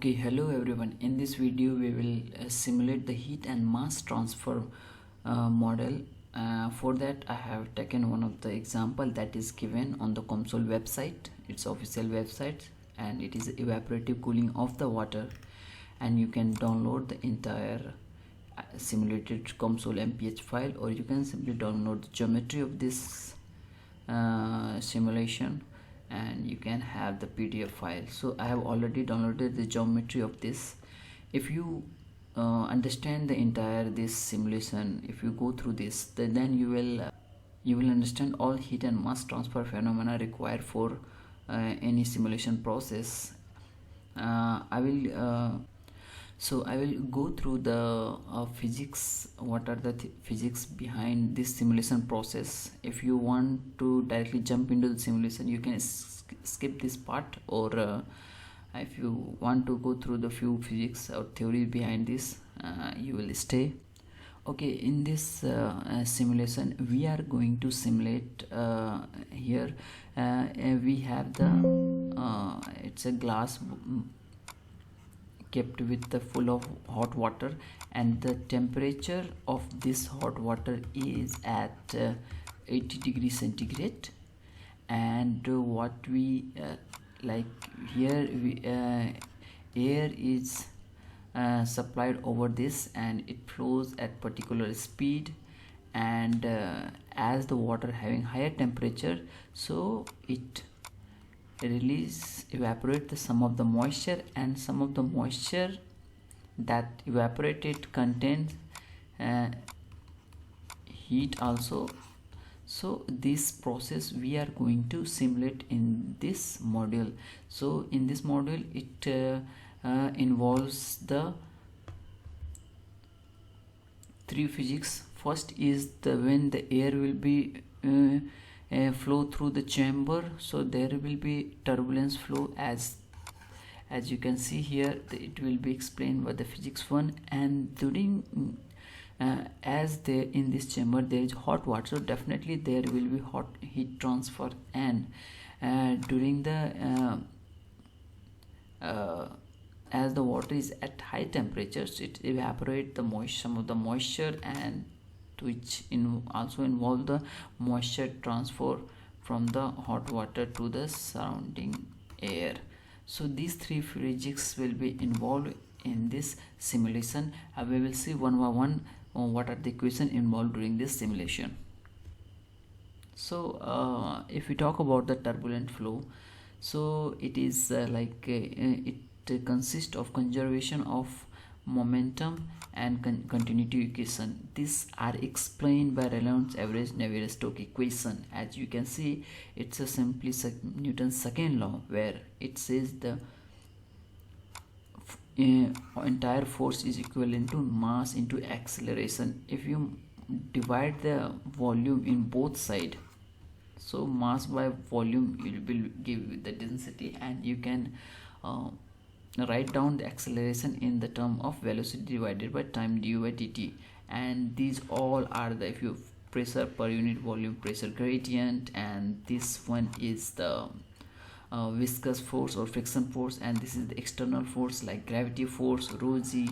Okay, hello everyone. In this video we will simulate the heat and mass transfer model. For that I have taken one of the example that is given on the COMSOL website. It's official website and it is evaporative cooling of the water, and you can download the entire simulated COMSOL MPH file, or you can simply download the geometry of this simulation and you can have the PDF file. So I have already downloaded the geometry of this. If you understand the entire this simulation, if you go through this, then you will understand all heat and mass transfer phenomena required for any simulation process. I will go through the physics. What are the physics behind this simulation process? If you want to directly jump into the simulation, you can skip this part, or if you want to go through the few physics or theory behind this, you will stay. Okay, in this simulation we are going to simulate here we have the it's a glass kept with the full of hot water, and the temperature of this hot water is at 80 degrees centigrade. And what we like here, air is supplied over this and it flows at particular speed, and as the water having higher temperature, so it evaporate some of the moisture, and some of the moisture that evaporated contains heat also. So this process we are going to simulate in this module. So in this module it involves the three physics. First is the when the air will be flow through the chamber, so there will be turbulence flow, as you can see here. It will be explained by the physics 1. And during as there in this chamber there is hot water, so definitely there will be hot heat transfer, and during the as the water is at high temperatures, it evaporates the moisture, some of the moisture, and which also involve the moisture transfer from the hot water to the surrounding air. So these three physics will be involved in this simulation. We will see one by one what are the equations involved during this simulation. So if we talk about the turbulent flow, so it is it consists of conservation of momentum and continuity equation. These are explained by Reynolds average Navier-Stokes equation. As you can see, it's a simply Newton's second law, where it says the entire force is equivalent to mass into acceleration. If you divide the volume in both sides, so mass by volume, it will give the density, and you can write down the acceleration in the term of velocity divided by time du by dt. And these all are the, if you pressure per unit volume pressure gradient, and this one is the viscous force or friction force, and this is the external force like gravity force, rho g,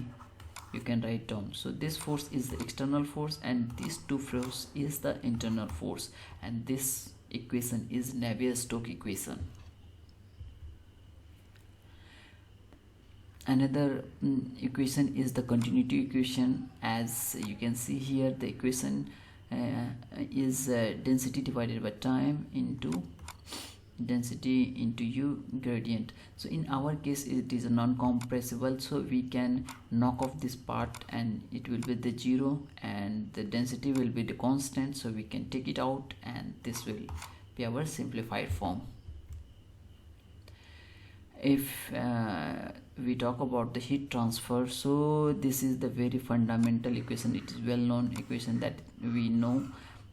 you can write down. So this force is the external force, and these two force is the internal force, and this equation is Navier-Stokes equation. Another equation is the continuity equation. As you can see here, the equation is density divided by time into density into u gradient. So in our case it is a non-compressible, so we can knock off this part and it will be the 0, and the density will be the constant, so we can take it out, and this will be our simplified form. If we talk about the heat transfer, so this is the very fundamental equation. It is well known equation that we know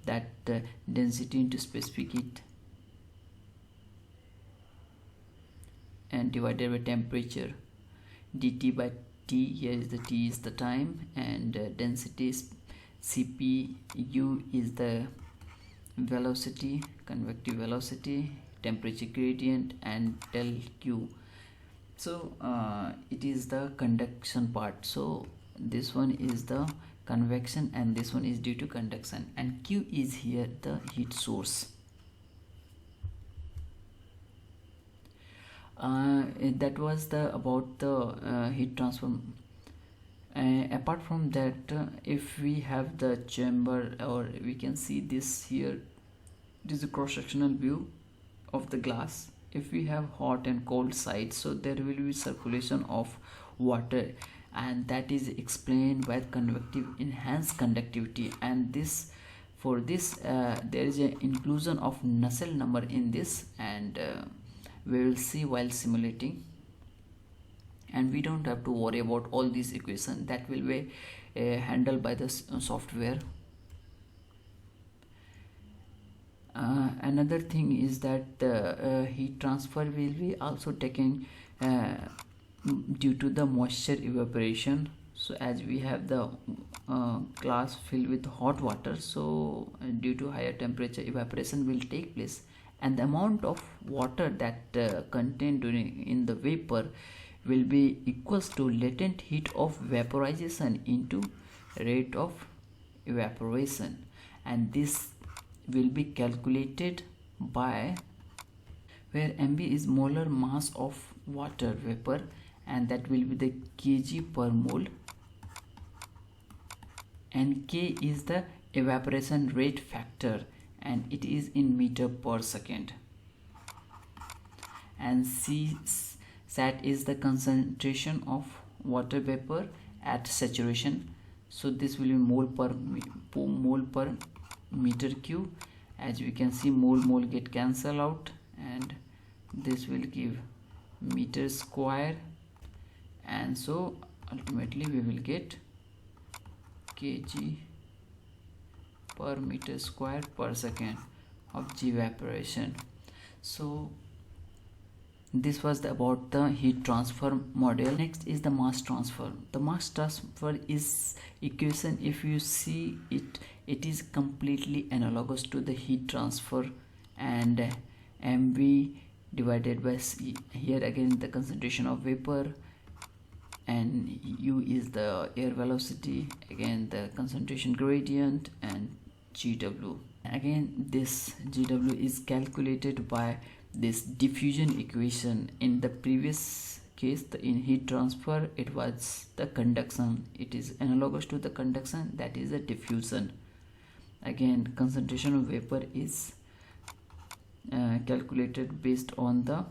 that density into specific heat and divided by temperature, dt by t. Here is the t is the time, and density is cp, u is the velocity, convective velocity, temperature gradient, and del q So it is the conduction part. So this one is the convection and this one is due to conduction, and Q is here the heat source. That was the about the heat transfer. Apart from that, if we have the chamber, or we can see this here, it is a cross-sectional view of the glass. If we have hot and cold sides, so there will be circulation of water, and that is explained by convective enhanced conductivity. And this, for this there is an inclusion of Nusselt number in this, and we will see while simulating, and we don't have to worry about all these equations, that will be handled by the software. Another thing is that the heat transfer will be also taken due to the moisture evaporation. So as we have the glass filled with hot water, so due to higher temperature, evaporation will take place, and the amount of water that contained in the vapor will be equals to latent heat of vaporization into rate of evaporation, and this will be calculated by where mb is molar mass of water vapor, and that will be the kg per mole, and k is the evaporation rate factor, and it is in meter per second, and c sat is the concentration of water vapor at saturation. So this will be mole per meter cube. As we can see, mole get cancel out, and this will give meter square, and so ultimately we will get kg per meter square per second of g evaporation. So this was about the heat transfer model. Next is the mass transfer. The mass transfer is equation, if you see it, it is completely analogous to the heat transfer, and mv divided by c, here again the concentration of vapor, and u is the air velocity, again the concentration gradient, and gw. Again this gw is calculated by this diffusion equation. In the previous case, in heat transfer, it was the conduction, it is analogous to the conduction, that is the diffusion. Again concentration of vapor is calculated based on the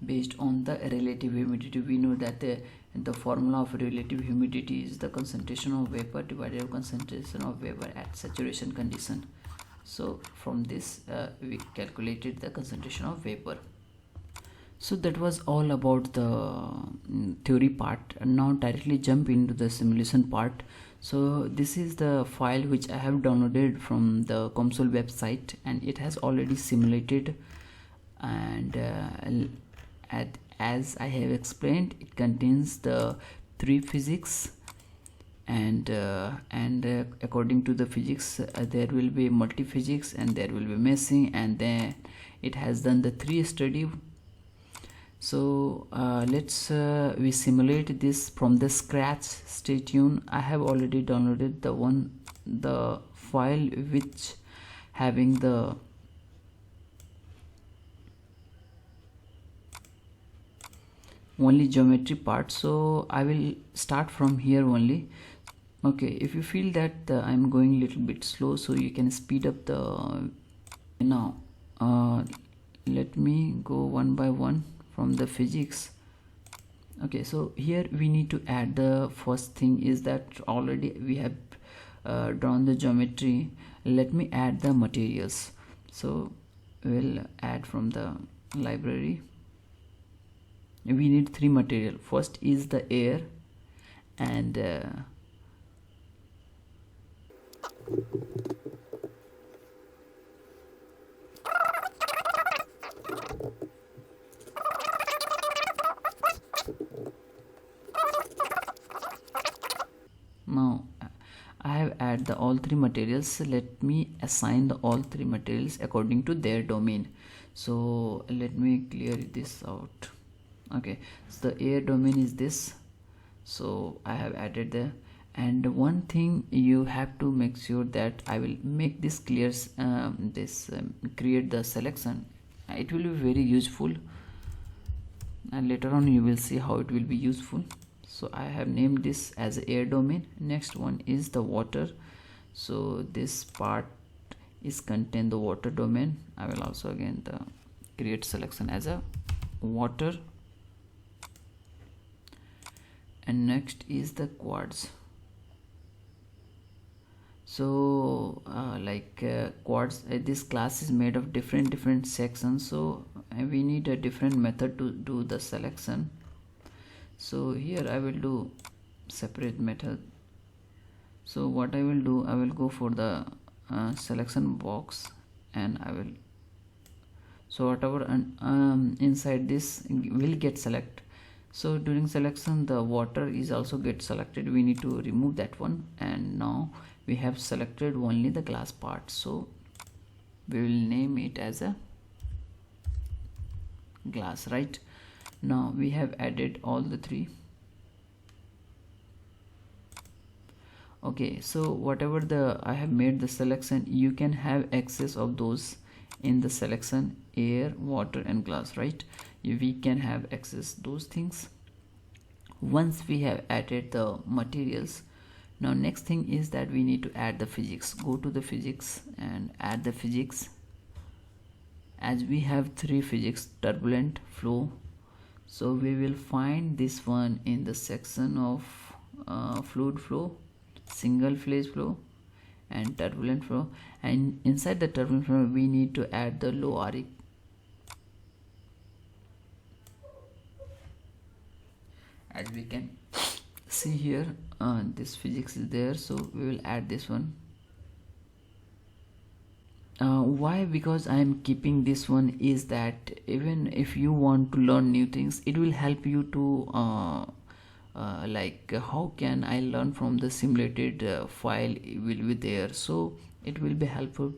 relative humidity. We know that the formula of relative humidity is the concentration of vapor divided by concentration of vapor at saturation condition. So from this we calculated the concentration of vapor. So that was all about the theory part, and now directly jump into the simulation part. So this is the file which I have downloaded from the COMSOL website, and it has already simulated, and as I have explained, it contains the 3 physics, and according to the physics there will be multiphysics, and there will be meshing, and then it has done the 3 study. So let's we simulate this from the scratch. Stay tuned. I have already downloaded the file which having the only geometry part, so I will start from here only. Okay, if you feel that I'm going a little bit slow, so you can speed up the now. Let me go one by one from the physics. Okay, so here we need to add, the first thing is that already we have drawn the geometry. Let me add the materials. So we'll add from the library. We need 3 material. First is the air, and now I have added all 3 materials. Let me assign all 3 materials according to their domain. So let me clear this out. Okay, so the air domain is this, so I have added there. And one thing you have to make sure that I will make this clear, create the selection. It will be very useful, and later on you will see how it will be useful. So I have named this as air domain. Next one is the water, so this part is contain the water domain. I will also again create selection as a water. And next is the quartz. So quartz, this class is made of different sections, so we need a different method to do the selection. So here I will do separate method. So what I will do, I will go for the selection box, and I will, so whatever inside this will get select. So during selection the water is also get selected, we need to remove that one. And now we have selected only the glass part, so we will name it as a glass. Right now we have added all the three. Okay, so whatever I have made the selection, you can have access of those in the selection, air, water and glass, right? We can have access those things once we have added the materials. Now next thing is that we need to add the physics. Go to the physics and add the physics. As we have three physics, turbulent, flow, so we will find this one in the section of fluid flow, single phase flow and turbulent flow. And inside the turbulent flow we need to add the low Ric. As we can see here, this physics is there, so we will add this one. Why? Because I am keeping this one is that even if you want to learn new things, it will help you to how can I learn from the simulated file will be there, so it will be helpful.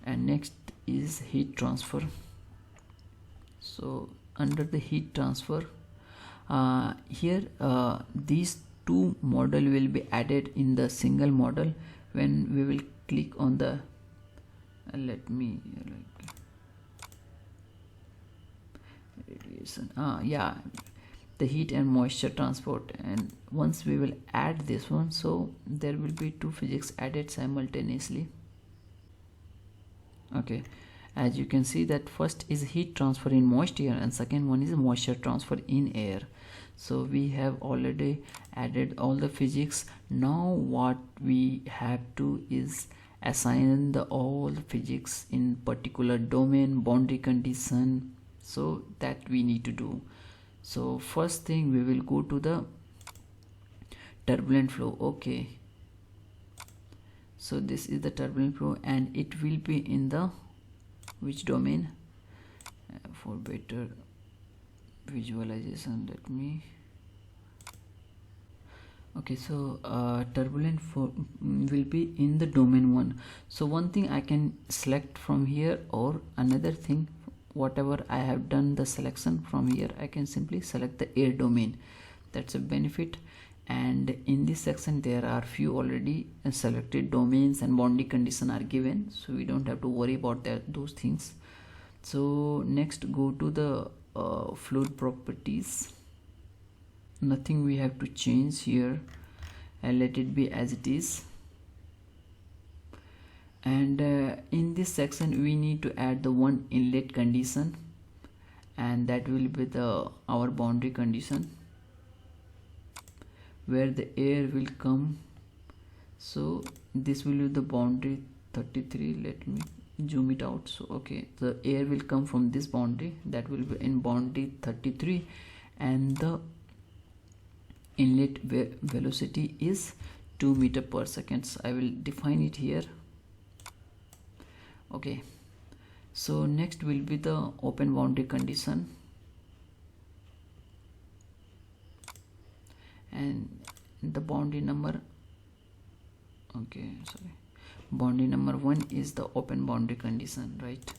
And next is heat transfer. So under the heat transfer, here these two model will be added in the single model. When we will click on the radiation, the heat and moisture transport, and once we will add this one, so there will be two physics added simultaneously. Okay, as you can see that first is heat transfer in moist air and second one is moisture transfer in air. So we have already added all the physics. Now what we have to is assign all the physics in particular domain, boundary condition, so that we need to do. So first thing we will go to the turbulent flow. Okay, so this is the turbulent flow and it will be in the which domain? For better visualization, let me, okay, so turbulent flow will be in the domain 1. So one thing I can select from here, or another thing, whatever I have done the selection from here, I can simply select the air domain. That's a benefit. And in this section there are few already selected domains and boundary condition are given, so we don't have to worry about those things. So next go to the fluid properties. Nothing we have to change here, and let it be as it is. And in this section we need to add the one inlet condition, and that will be our boundary condition where the air will come. So this will be the boundary 33. Let me zoom it out. So okay, the air will come from this boundary, that will be in boundary 33, and the inlet velocity is 2 meters per second. So I will define it here. Okay, so next will be the open boundary condition, and the boundary number, okay, sorry, boundary number 1 is the open boundary condition, right?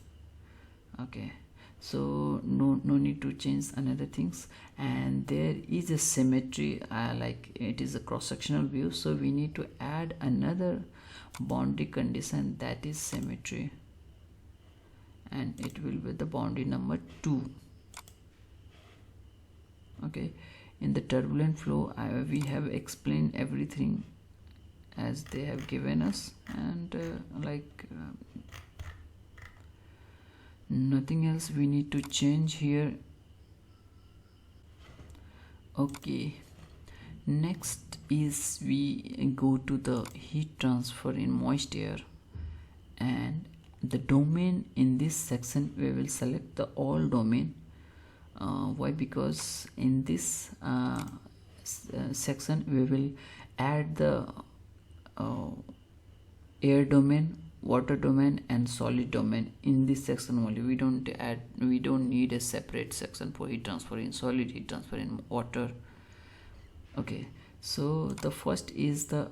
Okay, so no need to change another things. And there is a symmetry, like it is a cross-sectional view, so we need to add another boundary condition, that is symmetry, and it will be the boundary number 2. Okay, in the turbulent flow we have explained everything as they have given us, and nothing else we need to change here. Okay, next is we go to the heat transfer in moist air, and the domain in this section we will select the all domain. Why? Because in this section we will add the air domain, water domain and solid domain in this section only. We don't need a separate section for heat transfer in solid, heat transfer in water. Okay, so the first is the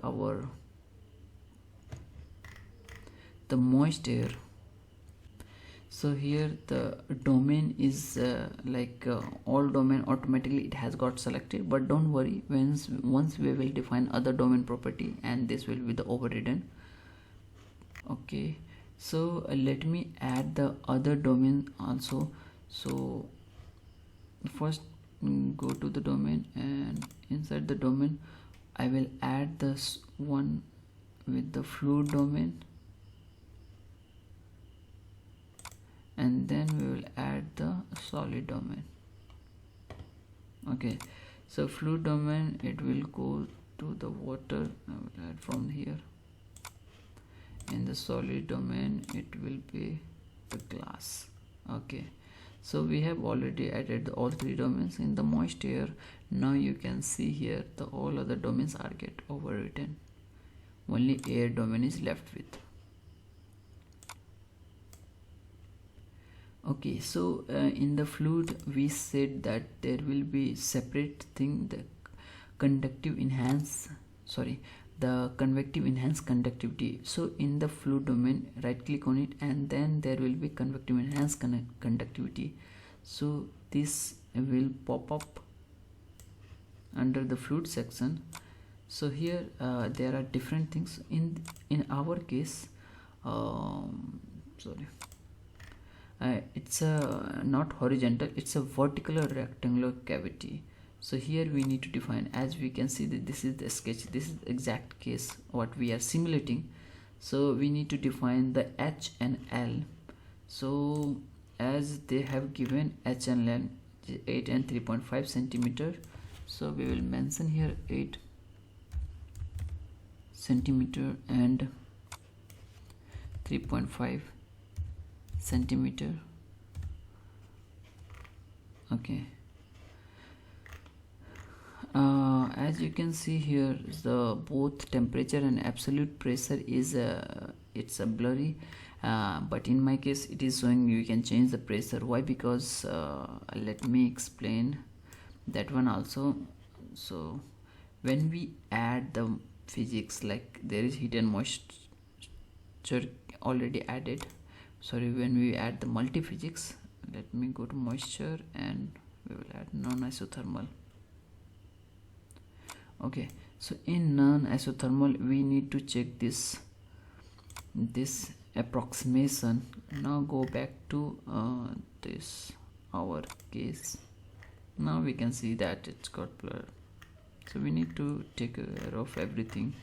moist air. So here the domain is all domain, automatically it has got selected, but don't worry, once we will define other domain property and this will be the overridden. Okay, so let me add the other domain also. So first go to the domain, and inside the domain I will add this one with the fluid domain, and then we will add the solid domain. Okay, so fluid domain, it will go to the water, I will add from here. In the solid domain it will be the glass. Okay, so we have already added all 3 domains in the moist air. Now you can see here the all other domains are get overwritten, only air domain is left with. Okay, so in the fluid we said that there will be separate thing, the convective enhanced conductivity. So in the fluid domain, right click on it, and then there will be convective enhanced conductivity. So this will pop up under the fluid section. So here there are different things. In our case, it's not horizontal, it's a vertical or rectangular cavity. So here we need to define, as we can see that this is the sketch, this is the exact case what we are simulating. So we need to define the H and L. So as they have given H and L 8 and 3.5 centimeter, so we will mention here 8 centimeter and 3.5 centimeter. Okay, as you can see here, the both temperature and absolute pressure is it's a blurry, but in my case it is showing you can change the pressure. Why? Because let me explain that one also. So when we add the physics, like there is heat and moisture already added. Sorry, when we add the multiphysics, let me go to moisture and we will add non-isothermal. Okay, so in non-isothermal we need to check this approximation. Now go back to this our case. Now we can see that it's got blur, so we need to take care of everything.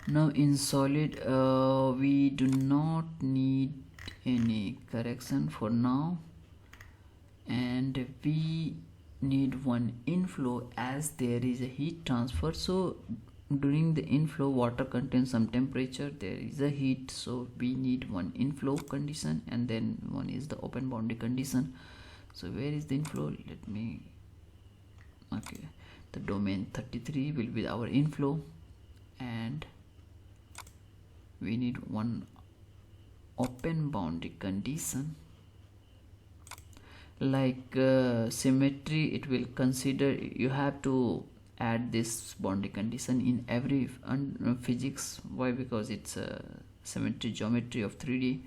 Now in solid we do not need any correction for now, and we need one inflow as there is a heat transfer. So during the inflow, water contains some temperature, there is a heat, so we need one inflow condition, and then one is the open boundary condition. So where is the inflow? Let me, okay, the domain 33 will be our inflow, and we need one open boundary condition. Like symmetry, it will consider, you have to add this boundary condition in every physics. Why? Because it's a symmetry geometry of 3D.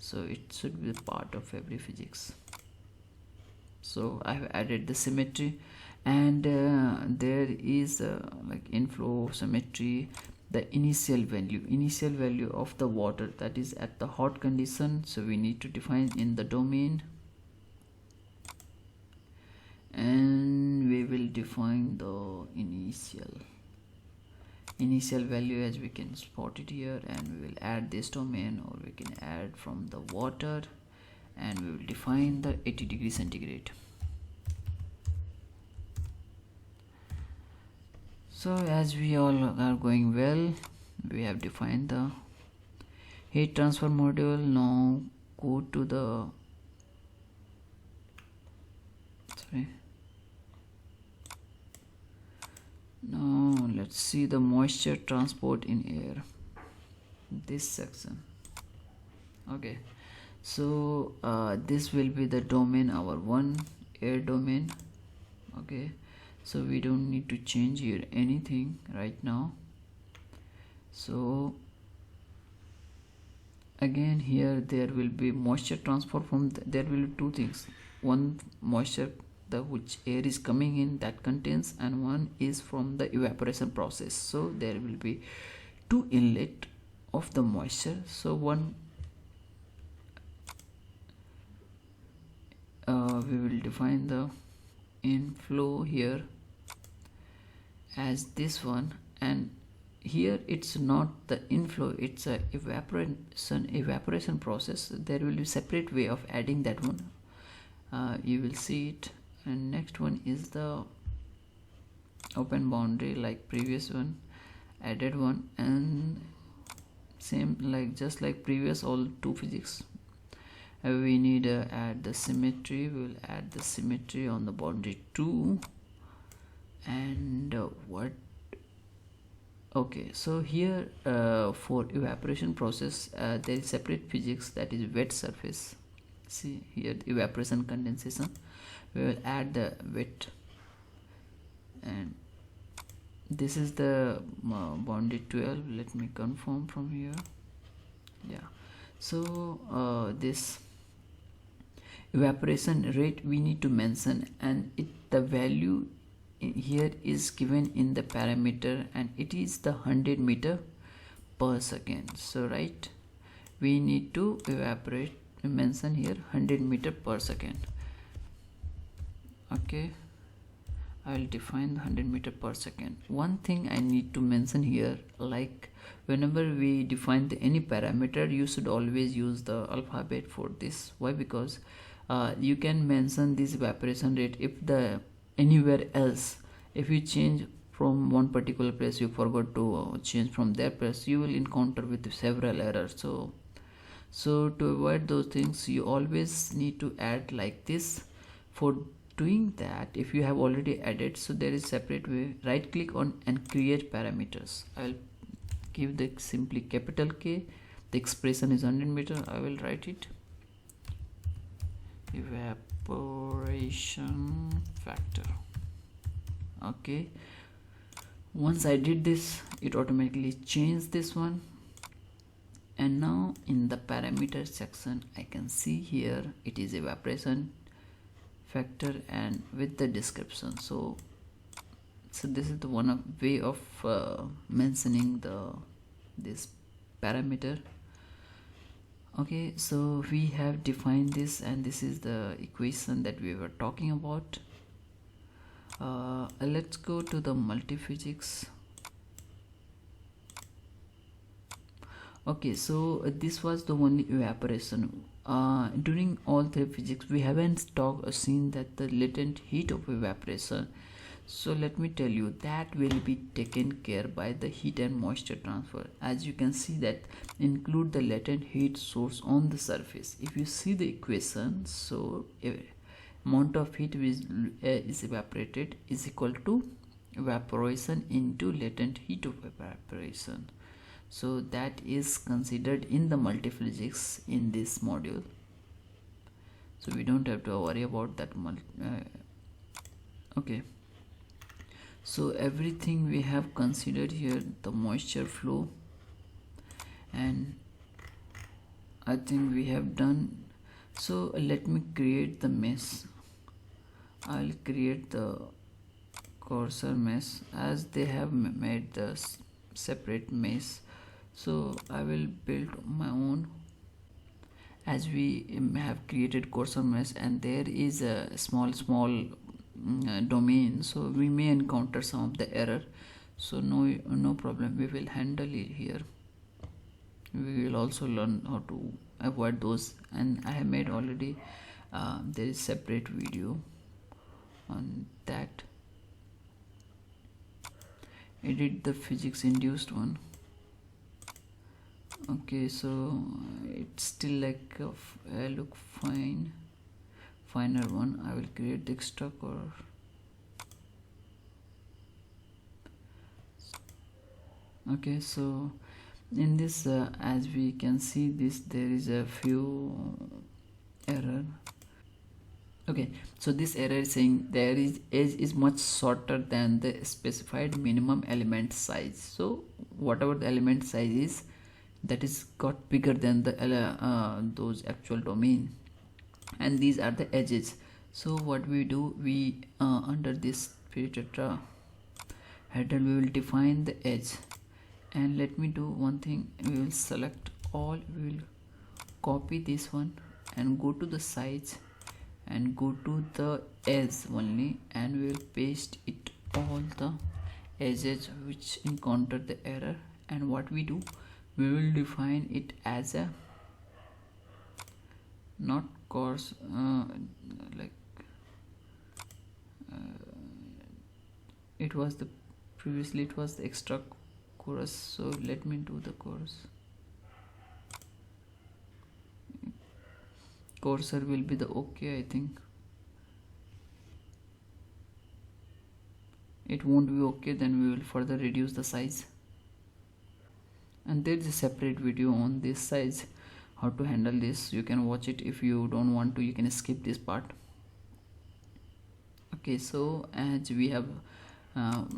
so it should be part of every physics. So I have added the symmetry, and there is like inflow symmetry, the initial value of the water, that is at the hot condition, so we need to define in the domain, and we will define the initial value as we can spot it here, and we will add this domain, or we can add from the water, and we will define the 80 degrees centigrade. So as we all are going well, we have defined the heat transfer module. Now go to the now let's see the moisture transport in air, this section. Okay, so this will be the domain, our one air domain. Okay, so we don't need to change here anything right now. So again here there will be moisture transfer from there will be two things, one moisture which air is coming in that contains, and one is from the evaporation process. So there will be two inlet of the moisture. So one we will define the inflow here as this one, and here it's not the inflow, it's a evaporation process. There will be separate way of adding that one, you will see it. And next one is the open boundary, like previous one, added one, and same like just like previous all two physics. We need to add the symmetry. We will add the symmetry on the boundary 2, and what okay, so here for evaporation process there is separate physics, that is wet surface. See here, evaporation condensation, we will add the wet, and this is the boundary 12. Let me confirm from here. Yeah, so this evaporation rate we need to mention, and the value here is given in the parameter, and it is the 100 meter per second. So right, we need to mention here 100 meter per second. Okay, I will define 100 meter per second. One thing I need to mention here, like whenever we define any parameter, you should always use the alphabet for this. Why? Because you can mention this evaporation rate if the anywhere else, if you change from one particular place, you forgot to change from that place, you will encounter with several errors. So to avoid those things, you always need to add like this. For doing that, if you have already added, so there is separate way, right click on and create parameters. I will give the simply capital K, the expression is 100 meter. I will write it evaporation factor. Okay, once I did this, it automatically changed this one, and now in the parameter section I can see here it is evaporation factor and with the description. So this is the one way of mentioning this parameter. Okay, so we have defined this, and this is the equation that we were talking about. Let's go to the multiphysics. Okay, so this was the only evaporation. During all three physics we haven't seen that the latent heat of evaporation. So let me tell you, that will be taken care by the heat and moisture transfer. As you can see, that include the latent heat source on the surface. If you see the equation, so amount of heat is evaporated is equal to evaporation into latent heat of evaporation. So that is considered in the multiphysics in this module, so we don't have to worry about that. Okay, so everything we have considered here, the moisture flow, and I think we have done. So let me create the mesh. I'll create the cursor mesh as they have made the separate mesh. So I will build my own, as we have created cursor mesh and there is a small domain, so we may encounter some of the error. So no problem, we will handle it here. We will also learn how to avoid those, and I have made already there is separate video on that. Edit the physics induced one. Okay, so it's still like a look finer one. I will create the extra core. Okay, so in this as we can see this, there is a few error. Okay, so this error is saying there is edge is much shorter than the specified minimum element size. So whatever the element size is, that is got bigger than the those actual domain, and these are the edges. So what we do, we under this tetra header we will define the edge, and let me do one thing. We will select all, we will copy this one and go to the size and go to the edge only, and we will paste it all the edges which encounter the error. And what we do, we will define it as a not course it was the previously it was the extra chorus. So let me do the chorus. Cursor will be the okay, I think. It won't be okay, then we will further reduce the size. And there is a separate video on this size, how to handle this. You can watch it. If you don't want to, you can skip this part. Okay, so as we have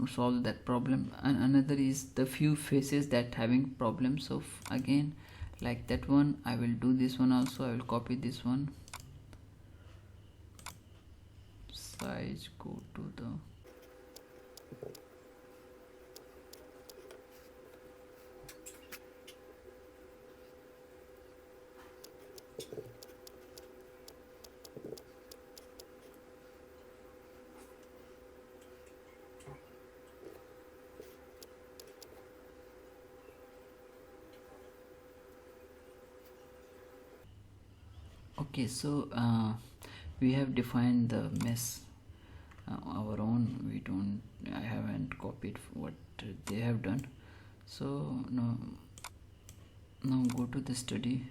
solved that problem, and another is the few faces that having problems. So again, like that one, I will do this one also. I will copy this one, size, go to the okay. So we have defined the mesh our own. I haven't copied what they have done. So now go to the study,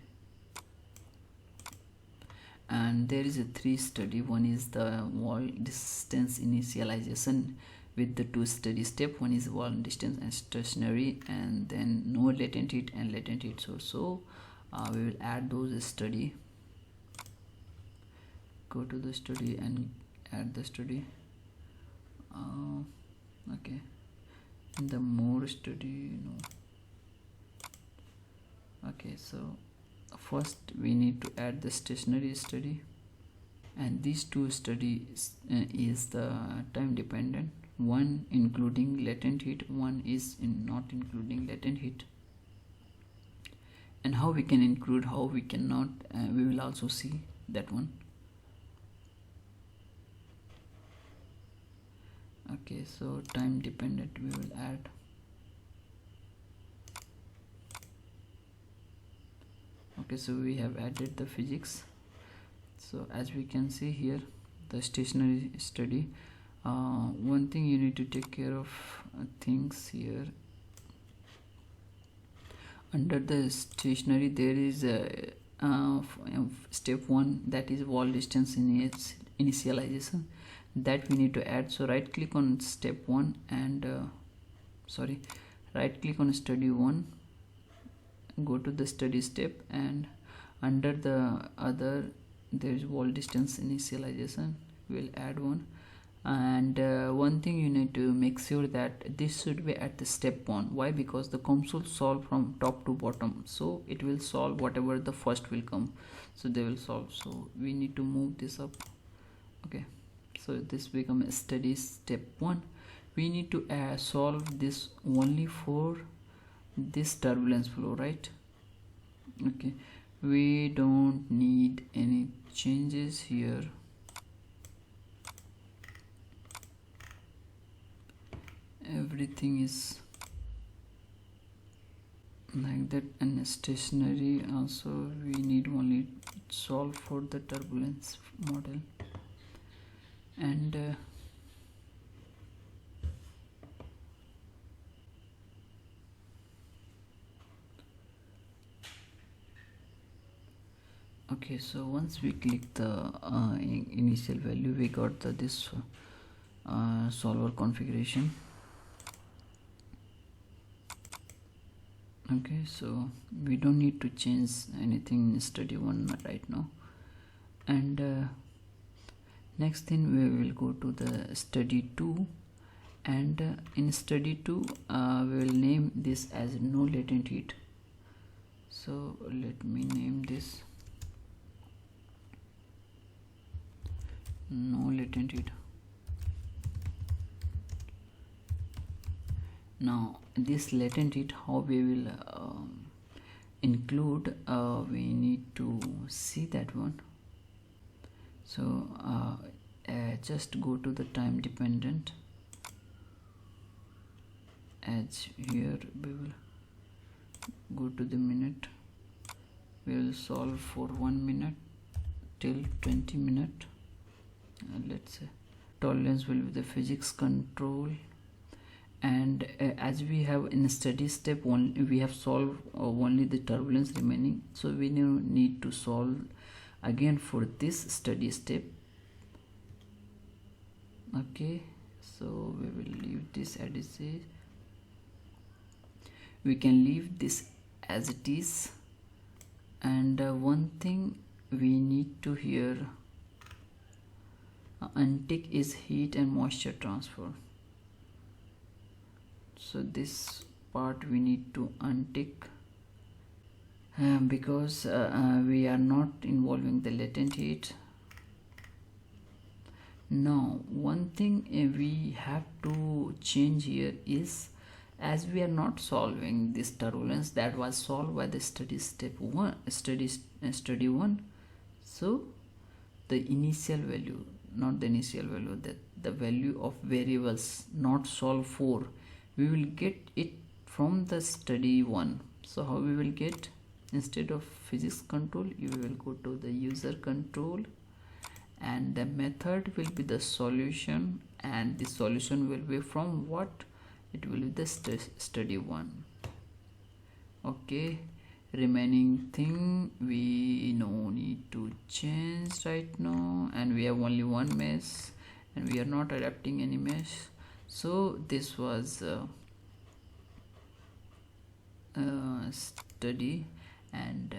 and there is a 3 study. One is the wall distance initialization with the 2 study step. One is wall distance and stationary, and then no latent heat and latent heat source. So we will add those study. Go to the study and add the study. Okay, in the more study, no. Okay, so first we need to add the stationary study, and these 2 studies is the time dependent. One including latent heat, one is not including latent heat. And how we can include, how we cannot, we will also see that one. Okay, so time dependent we will add. Okay, so we have added the physics. So as we can see here, the stationary study, one thing you need to take care of things here. Under the stationary there is a step 1, that is wall distance initialization, that we need to add. So right click on step 1 and right click on study 1, go to the study step, and under the other there is wall distance initialization, we will add one. And one thing you need to make sure that this should be at the step 1. Why? Because the COMSOL solve from top to bottom, so it will solve whatever the first will come, so they will solve. So we need to move this up. Okay, so this become a study step 1. We need to solve this only for this turbulence flow, right? Okay, we don't need any changes here. Everything is like that, and stationary also we need only solve for the turbulence model. And okay, so once we click the initial value, we got this solver configuration. Okay, so we don't need to change anything in study 1 right now. And next thing, we will go to the study 2, and in study 2 we will name this as no latent heat. So let me name this no latent heat. Now this latent heat, how we will include, we need to see that one. So just go to the time dependent, as here we will go to the minute. We will solve for 1 minute till 20 minutes. Let's say tolerance will be the physics control. And as we have in study step 1, we have solved only the turbulence remaining, so we now need to solve again for this study step. Okay, so we will leave this as it is. We can leave this as it is, and one thing we need to here untick is heat and moisture transfer. So this part we need to untick because we are not involving the latent heat. Now one thing we have to change here is, as we are not solving this turbulence that was solved by the study 1, so the initial value, not the initial value, that the value of variables not solved for, we will get it from the study 1. So how we will get? Instead of physics control, you will go to the user control, and the method will be the solution, and the solution will be from what? It will be the study 1. Okay, remaining thing we no need to change right now, and we have only one mesh and we are not adapting any mesh. So this was study, and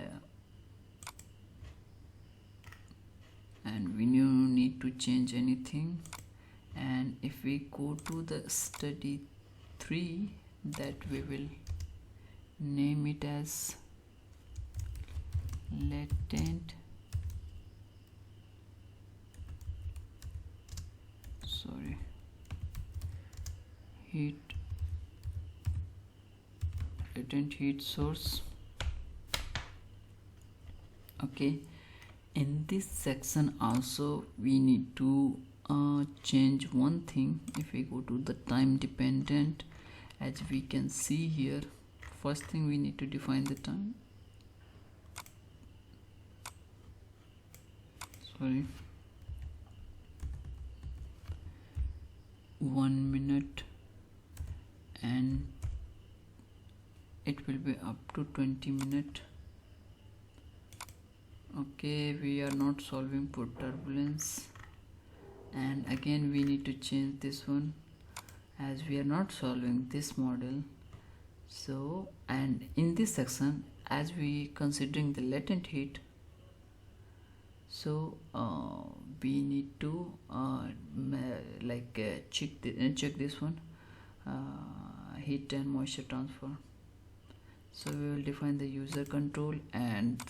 we no need to change anything. And if we go to the study 3, that we will name it as latent heat source. Okay, in this section also we need to change one thing. If we go to the time dependent, as we can see here, first thing we need to define the time. 1 minute, and it will be up to 20 minutes. Okay, we are not solving for turbulence, and again we need to change this one, as we are not solving this model. So, and in this section, as we considering the latent heat, So we need to check this one, heat and moisture transfer. So we will define the user control and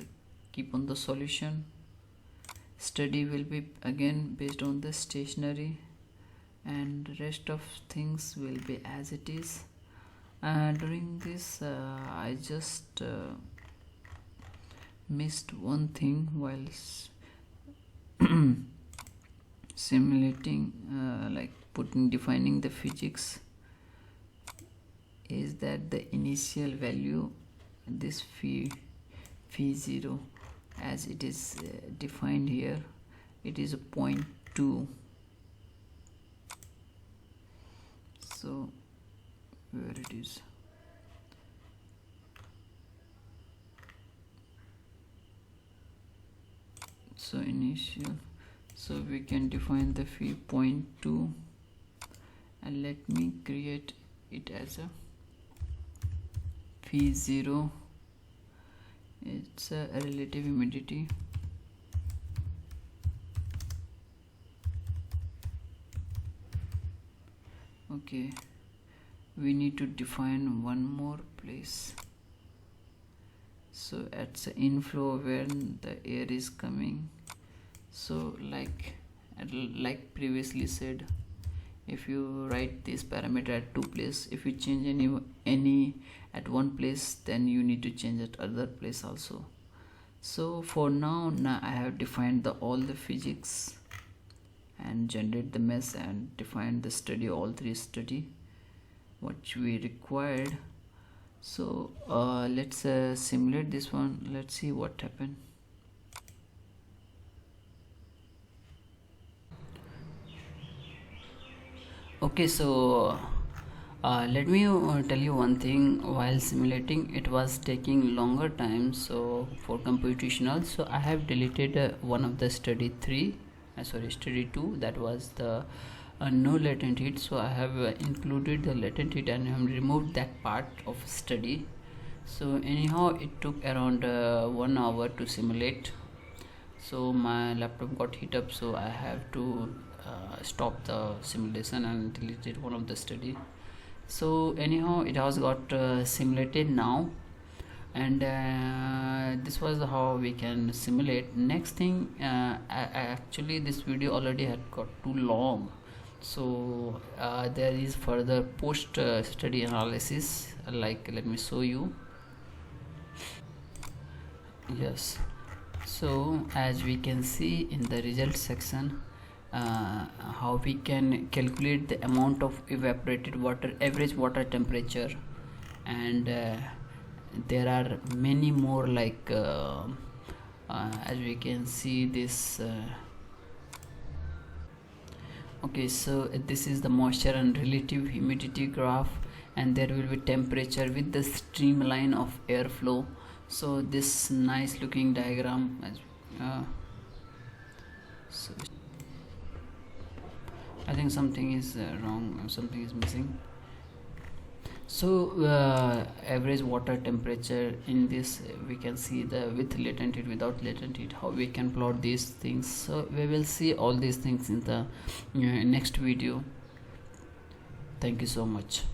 keep on the solution. Study will be again based on the stationary, and rest of things will be as it is. During this I just missed one thing while simulating, defining the physics, is that the initial value, this phi 0, as it is defined here, it is a 0.2. So where it is, so initial, so we can define the phi 0.2, and let me create it as a phi 0. It's a relative humidity. Okay, we need to define one more place. So at the inflow where the air is coming, so like previously said, if you write this parameter at two places, if you change any at one place, then you need to change at other place also. So for now I have defined all the physics and generate the mesh and define the study, all three study what we required. So let's simulate this one. Let's see what happened. Okay, so let me tell you one thing. While simulating, it was taking longer time, so for computational, so I have deleted one of the study 2, that was the no latent heat. So I have included the latent heat and have removed that part of study. So anyhow, it took around 1 hour to simulate. So my laptop got heat up, so I have to stop the simulation and deleted one of the study. So anyhow, it has got simulated now, and this was how we can simulate. Next thing, actually this video already had got too long, so there is further post study analysis, let me show you. Yes, so as we can see in the result section, how we can calculate the amount of evaporated water, average water temperature, and there are many more, as we can see this. Okay, so this is the moisture and relative humidity graph, and there will be temperature with the streamline of airflow. So this nice looking diagram, so I think something is wrong, something is missing. So average water temperature in this, we can see the with latent heat, without latent heat, how we can plot these things. So we will see all these things in the next video. Thank you so much.